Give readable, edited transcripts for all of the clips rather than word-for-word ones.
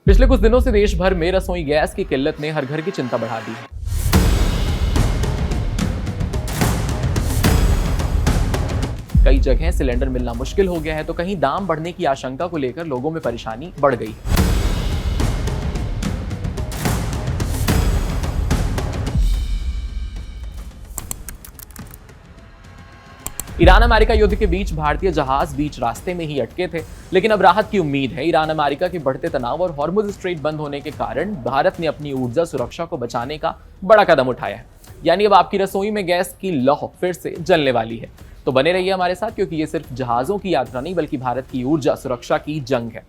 पिछले कुछ दिनों से देश भर में रसोई गैस की किल्लत ने हर घर की चिंता बढ़ा दी है। कई जगह सिलेंडर मिलना मुश्किल हो गया है तो कहीं दाम बढ़ने की आशंका को लेकर लोगों में परेशानी बढ़ गई है। ईरान अमेरिका युद्ध के बीच भारतीय जहाज बीच रास्ते में ही अटके थे, लेकिन अब राहत की उम्मीद है। ईरान अमेरिका के बढ़ते तनाव और हॉर्मुज स्ट्रेट बंद होने के कारण भारत ने अपनी ऊर्जा सुरक्षा को बचाने का बड़ा कदम उठाया है। यानी अब आपकी रसोई में गैस की लौ फिर से जलने वाली है। तो बने रहिए हमारे साथ, क्योंकि ये सिर्फ जहाजों की यात्रा नहीं बल्कि भारत की ऊर्जा सुरक्षा की जंग है।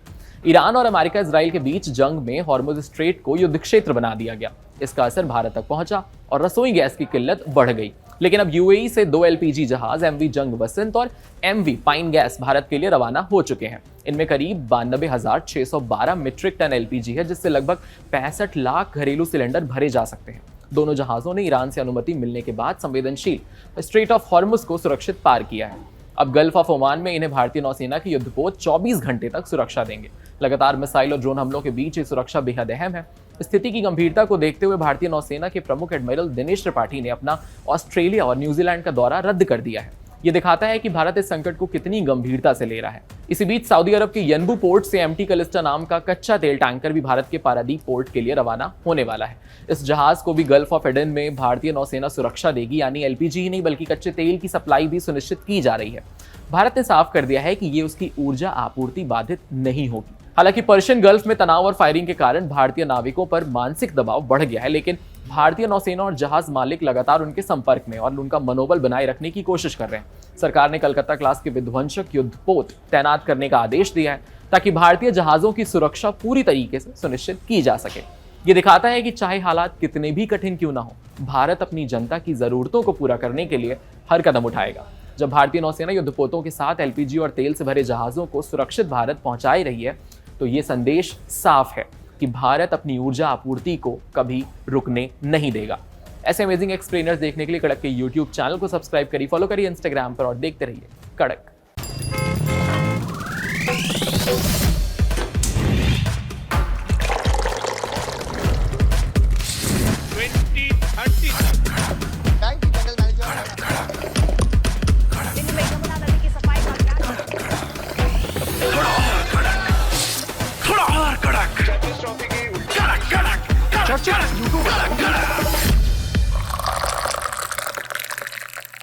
ईरान और अमेरिका इजराइल के बीच जंग में हॉर्मुज स्ट्रेट को युद्ध क्षेत्र बना दिया गया। इसका असर भारत तक पहुंचा और रसोई गैस की किल्लत बढ़ गई। लेकिन अब यूएई से 2 एलपीजी जहाज एमवी जंग बसंत और एमवी पाइन गैस भारत के लिए रवाना हो चुके हैं। इनमें करीब 92,612 मीट्रिक टन एलपीजी है, जिससे लगभग 65 लाख घरेलू सिलेंडर भरे जा सकते हैं। दोनों जहाजों ने ईरान से अनुमति मिलने के बाद संवेदनशील स्ट्रेट ऑफ हॉर्मुज को सुरक्षित पार किया है। अब गल्फ ऑफ ओमान में इन्हें भारतीय नौसेना के युद्धपोत 24 घंटे तक सुरक्षा देंगे। लगातार मिसाइल और ड्रोन हमलों के बीच ये सुरक्षा बेहद अहम है। स्थिति की गंभीरता को देखते हुए भारतीय नौसेना के प्रमुख एडमिरल दिनेश त्रिपाठी ने अपना ऑस्ट्रेलिया और न्यूजीलैंड का दौरा रद्द कर दिया है। ये दिखाता है कि भारत इस संकट को कितनी गंभीरता से ले रहा है। इसी बीच सऊदी अरब के यनबू पोर्ट से एमटी कलिस्टा नाम का कच्चा तेल टैंकर भी भारत के पारादीप पोर्ट के लिए रवाना होने वाला है। इस जहाज को भी गल्फ ऑफ एडन में भारतीय नौसेना सुरक्षा देगी, यानी एलपीजी ही नहीं बल्कि कच्चे तेल की सप्लाई भी सुनिश्चित की जा रही है। भारत ने साफ कर दिया है कि ये उसकी ऊर्जा आपूर्ति बाधित नहीं होगी। हालांकि पर्शियन गल्फ में तनाव और फायरिंग के कारण भारतीय नाविकों पर मानसिक दबाव बढ़ गया है, लेकिन भारतीय नौसेना और जहाज मालिक लगातार उनके संपर्क में और उनका मनोबल बनाए रखने की कोशिश कर रहे हैं। सरकार ने कलकत्ता क्लास के विध्वंसक युद्धपोत तैनात करने का आदेश दिया है, ताकि भारतीय जहाजों की सुरक्षा पूरी तरीके से सुनिश्चित की जा सके। ये दिखाता है कि चाहे हालात कितने भी कठिन क्यों ना हो, भारत अपनी जनता की जरूरतों को पूरा करने के लिए हर कदम उठाएगा। जब भारतीय नौसेना युद्धपोतों के साथ एलपीजी और तेल से भरे जहाजों को सुरक्षित भारत पहुंचाई रही है, तो ये संदेश साफ है कि भारत अपनी ऊर्जा आपूर्ति को कभी रुकने नहीं देगा। ऐसे अमेजिंग एक्सप्लेनर्स देखने के लिए कड़क के यूट्यूब चैनल को सब्सक्राइब करिए, फॉलो करिए इंस्टाग्राम पर और देखते रहिए कड़क।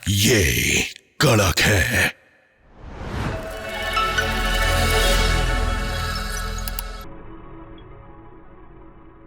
ये कड़क है।